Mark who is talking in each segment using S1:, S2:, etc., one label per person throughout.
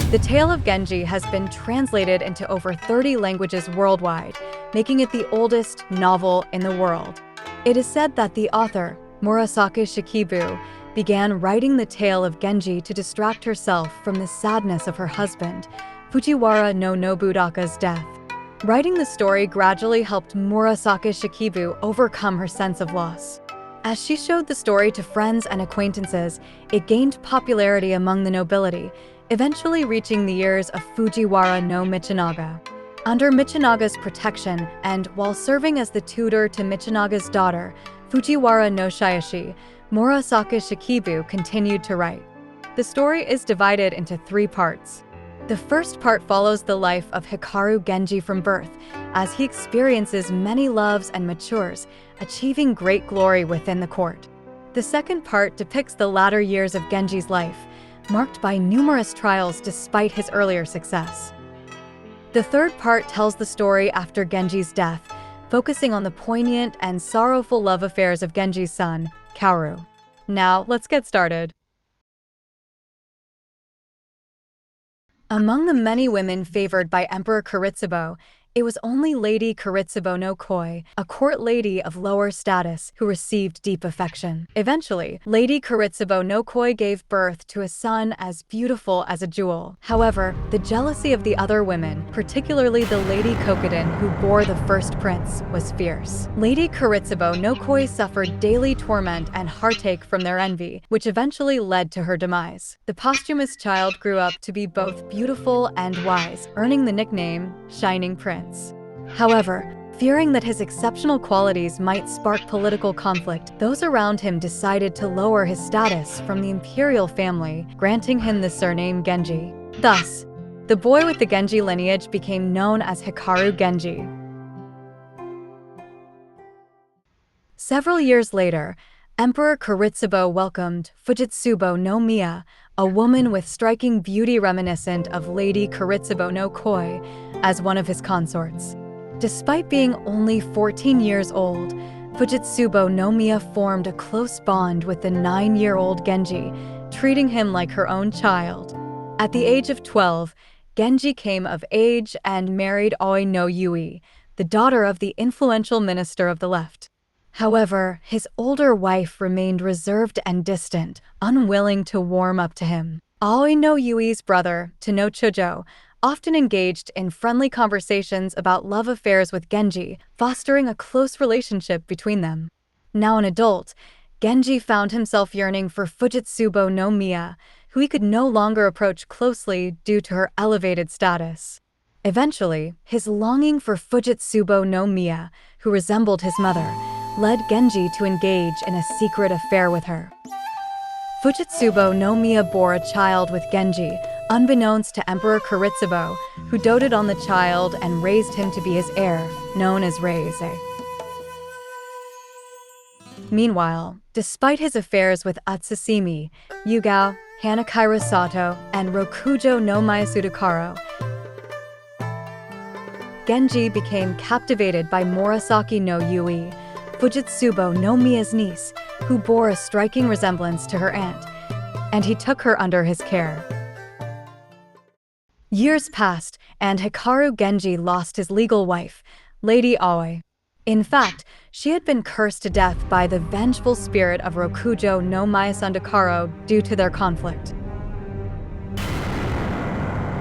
S1: The Tale of Genji has been translated into over 30 languages worldwide, making it the oldest novel in the world. It is said that the author, Murasaki Shikibu, began writing the tale of Genji to distract herself from the sadness of her husband, Fujiwara no Nobutaka's death. Writing the story gradually helped Murasaki Shikibu overcome her sense of loss. As she showed the story to friends and acquaintances, it gained popularity among the nobility, eventually reaching the ears of Fujiwara no Michinaga. Under Michinaga's protection and while serving as the tutor to Michinaga's daughter, Fujiwara no Shiashi, Murasaki Shikibu continued to write. The story is divided into 3 parts. The first part follows the life of Hikaru Genji from birth, as he experiences many loves and matures, achieving great glory within the court. The second part depicts the latter years of Genji's life, marked by numerous trials despite his earlier success. The third part tells the story after Genji's death, focusing on the poignant and sorrowful love affairs of Genji's son, Kaoru. Now, let's get started. Among the many women favored by Emperor Kuretsubo, it was only Lady Kuretsubo no Koi, a court lady of lower status, who received deep affection. Eventually, Lady Kuretsubo no Koi gave birth to a son as beautiful as a jewel. However, the jealousy of the other women, particularly the Lady Kokiden who bore the first prince, was fierce. Lady Kuretsubo no Koi suffered daily torment and heartache from their envy, which eventually led to her demise. The posthumous child grew up to be both beautiful and wise, earning the nickname Shining Prince. However, fearing that his exceptional qualities might spark political conflict, those around him decided to lower his status from the imperial family, granting him the surname Genji. Thus, the boy with the Genji lineage became known as Hikaru Genji. Several years later, Emperor Kuretsubo welcomed Fujitsubo no Miya, a woman with striking beauty reminiscent of Lady Kuretsubo no Koi, as one of his consorts. Despite being only 14 years old, Fujitsubo no Miya formed a close bond with the 9-year-old Genji, treating him like her own child. At the age of 12, Genji came of age and married Oi no Yui, the daughter of the influential minister of the left. However, his older wife remained reserved and distant, unwilling to warm up to him. Aoi no Yui's brother, Tano Chujo, often engaged in friendly conversations about love affairs with Genji, fostering a close relationship between them. Now an adult, Genji found himself yearning for Fujitsubo no Miya, who he could no longer approach closely due to her elevated status. Eventually, his longing for Fujitsubo no Miya, who resembled his mother, led Genji to engage in a secret affair with her. Fujitsubo no Miya bore a child with Genji, unbeknownst to Emperor Kuretsubo, who doted on the child and raised him to be his heir, known as Reise. Meanwhile, despite his affairs with Utsusimi, Yugao, Hanakira Sato, and Rokujo no Miyasudakaro, Genji became captivated by Murasaki no Yui, Fujitsubo no Miya's niece, who bore a striking resemblance to her aunt, and he took her under his care. Years passed, and Hikaru Genji lost his legal wife, Lady Aoi. In fact, she had been cursed to death by the vengeful spirit of Rokujo no Miyasudakaro due to their conflict.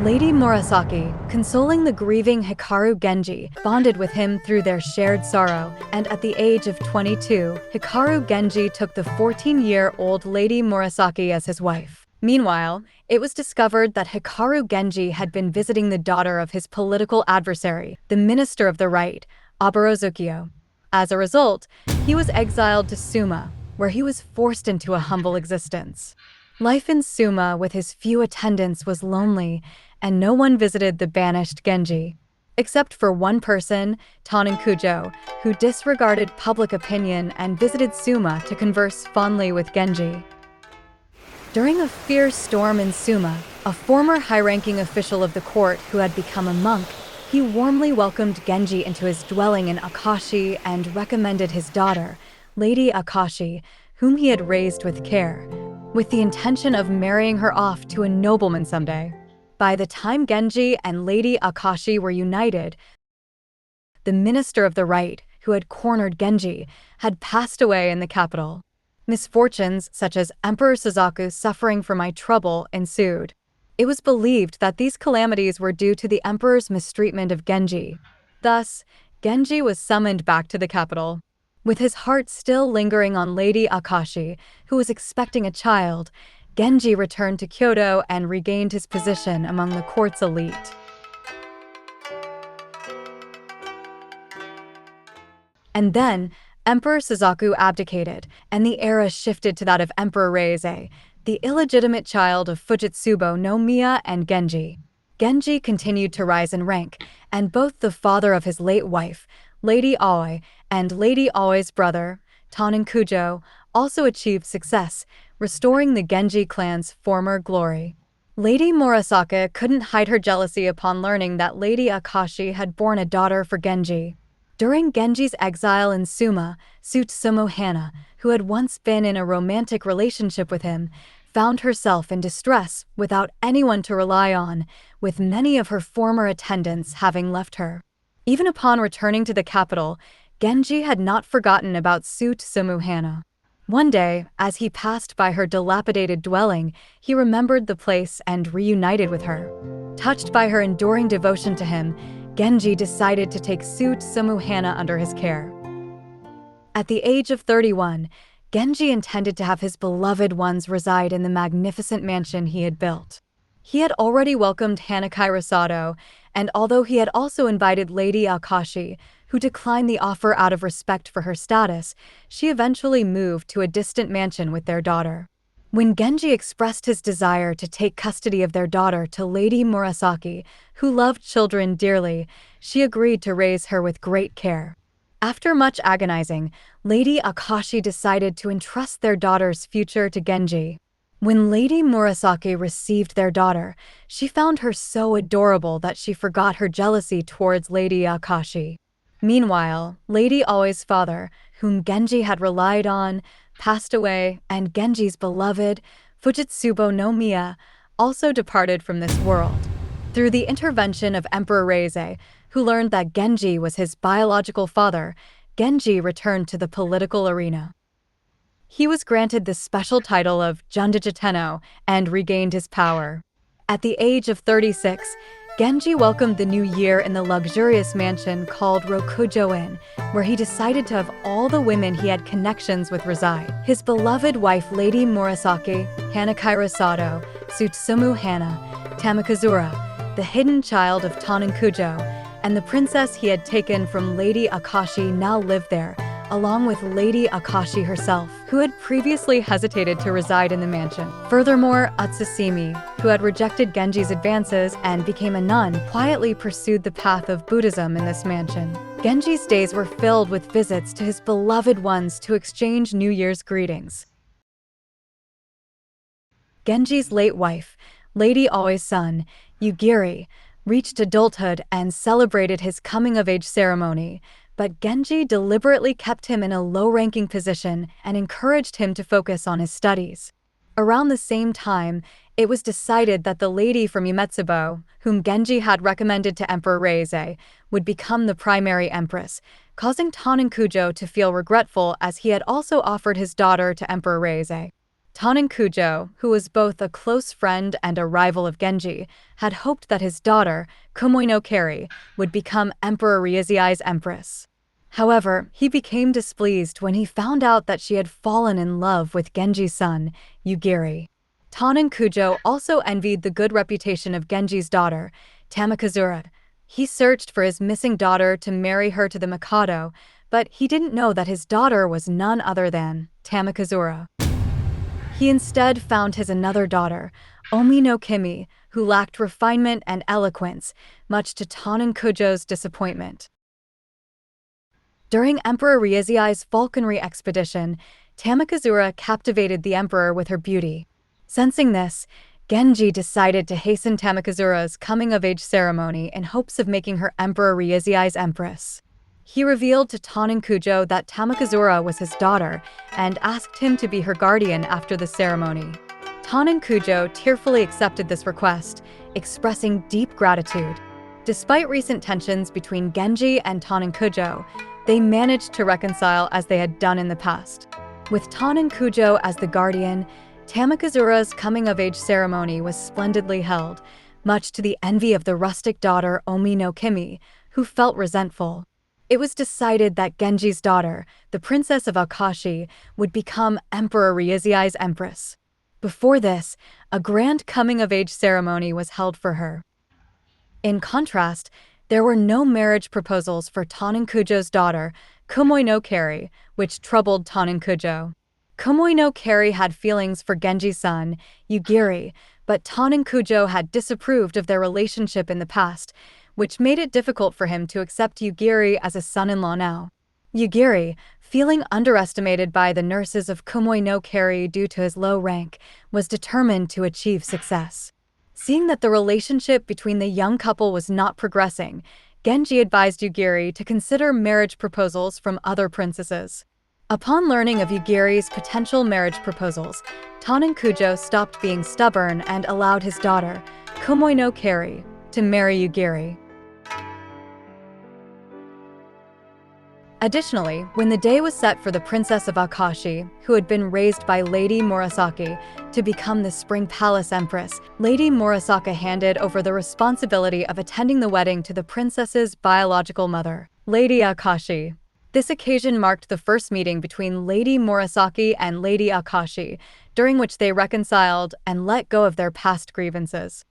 S1: Lady Murasaki, consoling the grieving Hikaru Genji, bonded with him through their shared sorrow, and at the age of 22, Hikaru Genji took the 14-year-old Lady Murasaki as his wife. Meanwhile, it was discovered that Hikaru Genji had been visiting the daughter of his political adversary, the Minister of the Right, Abarozukyo. As a result, he was exiled to Suma, where he was forced into a humble existence. Life in Suma with his few attendants was lonely, and no one visited the banished Genji. Except for one person, Tanenkujo, who disregarded public opinion and visited Suma to converse fondly with Genji. During a fierce storm in Suma, a former high-ranking official of the court who had become a monk, he warmly welcomed Genji into his dwelling in Akashi and recommended his daughter, Lady Akashi, whom he had raised with care, with the intention of marrying her off to a nobleman someday. By the time Genji and Lady Akashi were united, the Minister of the Right, who had cornered Genji, had passed away in the capital. Misfortunes such as Emperor Suzaku suffering from eye trouble ensued. It was believed that these calamities were due to the emperor's mistreatment of Genji. Thus, Genji was summoned back to the capital. With his heart still lingering on Lady Akashi, who was expecting a child, Genji returned to Kyoto and regained his position among the court's elite. And then, Emperor Suzaku abdicated, and the era shifted to that of Emperor Reizei, the illegitimate child of Fujitsubo no Miya and Genji. Genji continued to rise in rank, and both the father of his late wife, Lady Aoi, and Lady Aoi's brother, Taninkujo, also achieved success, restoring the Genji clan's former glory. Lady Murasaki couldn't hide her jealousy upon learning that Lady Akashi had borne a daughter for Genji. During Genji's exile in Suma, Suetsumu Hana, who had once been in a romantic relationship with him, found herself in distress without anyone to rely on, with many of her former attendants having left her. Even upon returning to the capital, Genji had not forgotten about Suetsumu Hana. One day, as he passed by her dilapidated dwelling, he remembered the place and reunited with her. Touched by her enduring devotion to him, Genji decided to take Suetsumu Hana under his care. At the age of 31, Genji intended to have his beloved ones reside in the magnificent mansion he had built. He had already welcomed Hanakaira Sato, and although he had also invited Lady Akashi, who declined the offer out of respect for her status, she eventually moved to a distant mansion with their daughter. When Genji expressed his desire to take custody of their daughter to Lady Murasaki, who loved children dearly, she agreed to raise her with great care. After much agonizing, Lady Akashi decided to entrust their daughter's future to Genji. When Lady Murasaki received their daughter, she found her so adorable that she forgot her jealousy towards Lady Akashi. Meanwhile, Lady Aoi's father, whom Genji had relied on, passed away, and Genji's beloved, Fujitsubo no Miya, also departed from this world. Through the intervention of Emperor Reizei, who learned that Genji was his biological father, Genji returned to the political arena. He was granted the special title of ɡeɲddzo and regained his power. At the age of 36, Genji welcomed the new year in the luxurious mansion called Rokujo-in, where he decided to have all the women he had connections with reside. His beloved wife Lady Murasaki, Hanakaira Sato, Suetsumu Hana, Tamakazura, the hidden child of Taninkujo, and the princess he had taken from Lady Akashi now lived there, along with Lady Akashi herself, who had previously hesitated to reside in the mansion. Furthermore, Utsusimi, who had rejected Genji's advances and became a nun, quietly pursued the path of Buddhism in this mansion. Genji's days were filled with visits to his beloved ones to exchange New Year's greetings. Genji's late wife, Lady Aoi's son, ɡeɲdÐi, reached adulthood and celebrated his coming-of-age ceremony, but Genji deliberately kept him in a low-ranking position and encouraged him to focus on his studies. Around the same time, it was decided that the lady from Umetsubo, whom Genji had recommended to Emperor Reizei, would become the primary empress, causing Taninkujo to feel regretful as he had also offered his daughter to Emperor Reizei. Taninkujo, who was both a close friend and a rival of Genji, had hoped that his daughter, monoɡaꜜtaɾi, would become Emperor Reizei's empress. However, he became displeased when he found out that she had fallen in love with Genji's son, ɡeɲdÐi. Taninkujo also envied the good reputation of Genji's daughter, Tamakazura. He searched for his missing daughter to marry her to the Mikado, but he didn't know that his daughter was none other than Tamakazura. He instead found his another daughter, Omi no Kimi, who lacked refinement and eloquence, much to Taninkujo's disappointment. During Emperor Reizei's falconry expedition, Tamakazura captivated the emperor with her beauty. Sensing this, Genji decided to hasten Tamakazura's coming-of-age ceremony in hopes of making her Emperor Reizei's empress. He revealed to Taninkujo that Tamakazura was his daughter and asked him to be her guardian after the ceremony. Kujo tearfully accepted this request, expressing deep gratitude. Despite recent tensions between Genji and Kujo, they managed to reconcile as they had done in the past. With Kujo as the guardian, Tamikazura's coming-of-age ceremony was splendidly held, much to the envy of the rustic daughter Omi no Kimi, who felt resentful. It was decided that Genji's daughter, the Princess of Akashi, would become Emperor Ryuzui's empress. Before this, a grand coming-of-age ceremony was held for her. In contrast, there were no marriage proposals for Kujo's daughter, Kumoi no Kari, which troubled Kujo. Kumoi no Kari had feelings for Genji's son, Yugiri, but Kujo had disapproved of their relationship in the past, which made it difficult for him to accept Yugiri as a son-in-law now. Yugiri, feeling underestimated by the nurses of Kumoi no Kari due to his low rank, was determined to achieve success. Seeing that the relationship between the young couple was not progressing, Genji advised Yugiri to consider marriage proposals from other princesses. Upon learning of Yugiri's potential marriage proposals, Kujo stopped being stubborn and allowed his daughter, Kumoi no Kari, to marry Yugiri. Additionally, when the day was set for the Princess of Akashi, who had been raised by Lady Murasaki, to become the Spring Palace Empress, Lady Murasaki handed over the responsibility of attending the wedding to the princess's biological mother, Lady Akashi. This occasion marked the first meeting between Lady Murasaki and Lady Akashi, during which they reconciled and let go of their past grievances.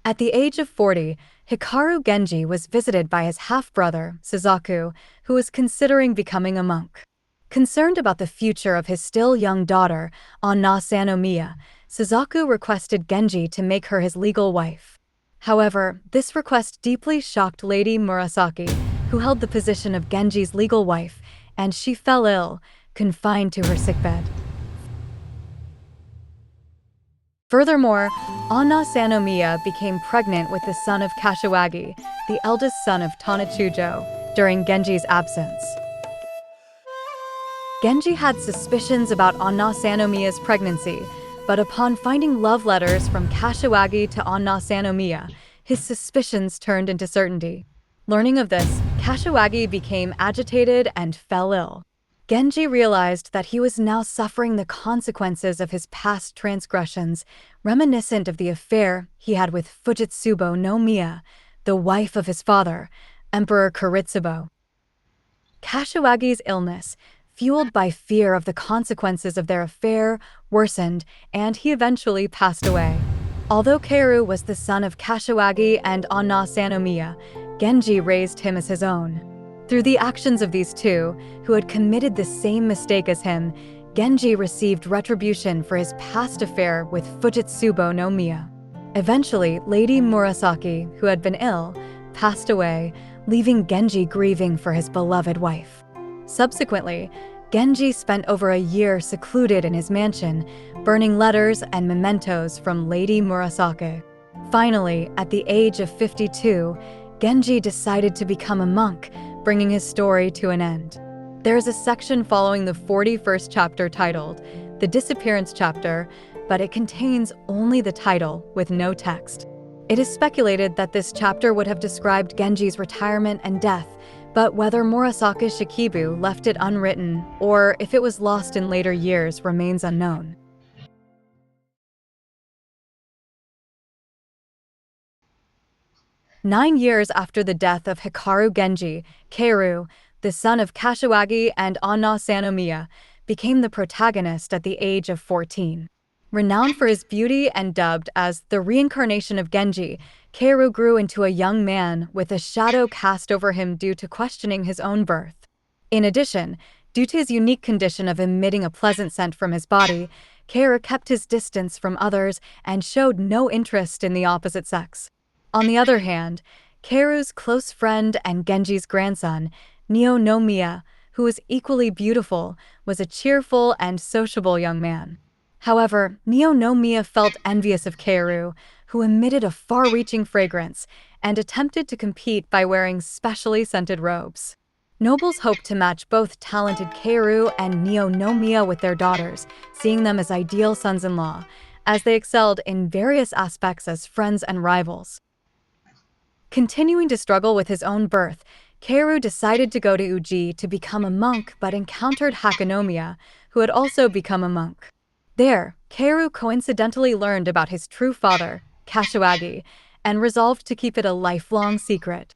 S1: At the age of 40, Hikaru Genji was visited by his half-brother, Suzaku, who was considering becoming a monk. Concerned about the future of his still young daughter, Anna Sanomiya, Suzaku requested Genji to make her his legal wife. However, this request deeply shocked Lady Murasaki, who held the position of Genji's legal wife, and she fell ill, confined to her sickbed. Furthermore, Anna Sanomiya became pregnant with the son of Kashiwagi, the eldest son of Tanachujo, during Genji's absence. Genji had suspicions about Anna Sanomiya's pregnancy, but upon finding love letters from Kashiwagi to Anna Sanomiya, his suspicions turned into certainty. Learning of this, Kashiwagi became agitated and fell ill. Genji realized that he was now suffering the consequences of his past transgressions, reminiscent of the affair he had with Fujitsubo no Miya, the wife of his father, Emperor Kuritsubo. Kashiwagi's illness, fueled by fear of the consequences of their affair, worsened, and he eventually passed away. Although Keiru was the son of Kashiwagi and Anna Sanomiya, Genji raised him as his own. Through the actions of these two, who had committed the same mistake as him, Genji received retribution for his past affair with Fujitsubo no Miya. Eventually, Lady Murasaki, who had been ill, passed away, leaving Genji grieving for his beloved wife. Subsequently, Genji spent over a year secluded in his mansion, burning letters and mementos from Lady Murasaki. Finally, at the age of 52, Genji decided to become a monk, bringing his story to an end. There is a section following the 41st chapter titled The Disappearance Chapter, but it contains only the title with no text. It is speculated that this chapter would have described Genji's retirement and death, but whether Murasakishikibu left it unwritten or if it was lost in later years remains unknown. Nine years after the death of Hikaru Genji, Keiru, the son of Kashiwagi and Anna Sanomiya, became the protagonist at the age of 14. Renowned for his beauty and dubbed as the reincarnation of Genji, Keiru grew into a young man with a shadow cast over him due to questioning his own birth. In addition, due to his unique condition of emitting a pleasant scent from his body, Keiru kept his distance from others and showed no interest in the opposite sex. On the other hand, Keiru's close friend and Genji's grandson, Neo no Miya, who was equally beautiful, was a cheerful and sociable young man. However, Neo no Miya felt envious of Keiru, who emitted a far-reaching fragrance and attempted to compete by wearing specially scented robes. Nobles hoped to match both talented Keiru and Nomiya with their daughters, seeing them as ideal sons-in-law, as they excelled in various aspects as friends and rivals. Continuing to struggle with his own birth, Keiru decided to go to Uji to become a monk but encountered Hakunomiya, who had also become a monk. There, Keiru coincidentally learned about his true father, Kashiwagi, and resolved to keep it a lifelong secret.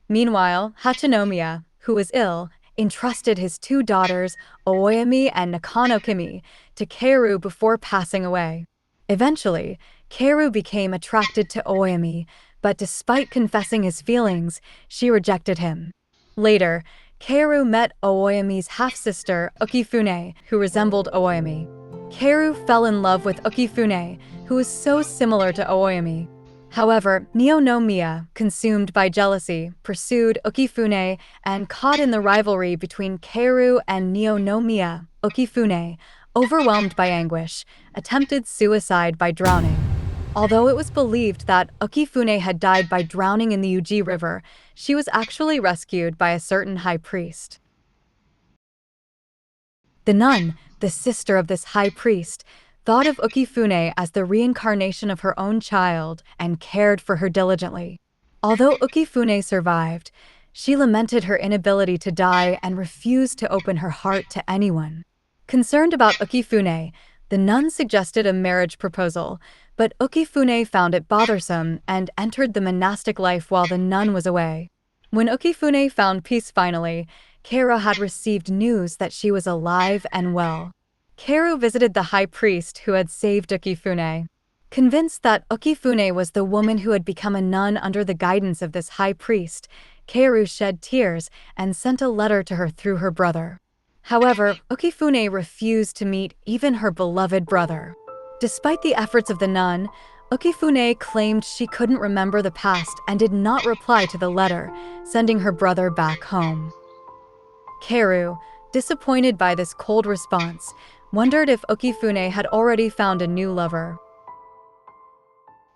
S1: Meanwhile, Hachinomiya, who was ill, entrusted his two daughters, Aoyami and Nakanokimi, to Keiru before passing away. Eventually, Keiru became attracted to Aoyami, but despite confessing his feelings, she rejected him. Later, Keiru met Aoyami's half-sister, Ukifune, who resembled Aoyami. Keiru fell in love with Ukifune, who was so similar to Aoyami. However, Nomiya, consumed by jealousy, pursued Ukifune and caught in the rivalry between Keiru and Nomiya, Ukifune, overwhelmed by anguish, attempted suicide by drowning. Although it was believed that Ukifune had died by drowning in the Uji River, she was actually rescued by a certain high priest. The nun, the sister of this high priest, thought of Ukifune as the reincarnation of her own child and cared for her diligently. Although Ukifune survived, she lamented her inability to die and refused to open her heart to anyone. Concerned about Ukifune, the nun suggested a marriage proposal, but Ukifune found it bothersome and entered the monastic life while the nun was away. When Ukifune found peace finally, Keiru had received news that she was alive and well. Keiru visited the high priest who had saved Ukifune. Convinced that Ukifune was the woman who had become a nun under the guidance of this high priest, Keiru shed tears and sent a letter to her through her brother. However, Ukifune refused to meet even her beloved brother. Despite the efforts of the nun, Ukifune claimed she couldn't remember the past and did not reply to the letter, sending her brother back home. Keiru, disappointed by this cold response, wondered if Ukifune had already found a new lover.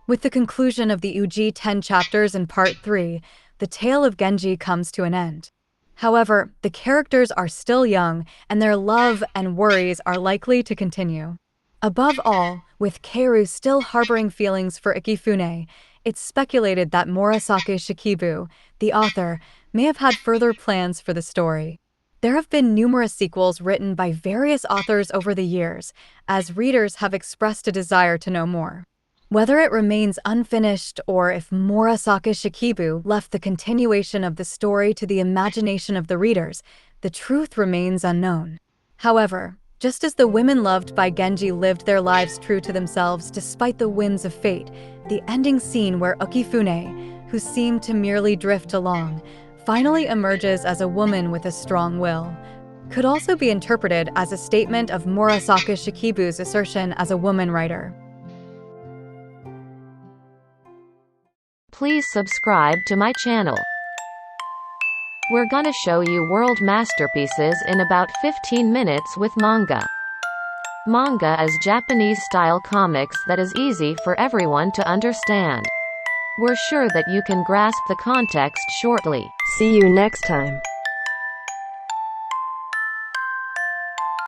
S1: With the conclusion of the Uji 10 chapters in Part 3, the tale of Genji comes to an end. However, the characters are still young, and their love and worries are likely to continue. Above all, with Keiru still harboring feelings for Ukifune, it's speculated that Murasaki Shikibu, the author, may have had further plans for the story. There have been numerous sequels written by various authors over the years, as readers have expressed a desire to know more. Whether it remains unfinished or if Murasaki Shikibu left the continuation of the story to the imagination of the readers, the truth remains unknown. However, just as the women loved by Genji lived their lives true to themselves despite the whims of fate, the ending scene where Ukifune, who seemed to merely drift along, finally emerges as a woman with a strong will, could also be interpreted as a statement of Murasaki Shikibu's assertion as a woman writer.
S2: Please subscribe to my channel. We're gonna show you world masterpieces in about 15 minutes with manga. Manga is Japanese-style comics that is easy for everyone to understand. We're sure that you can grasp the context shortly.
S3: See you next time.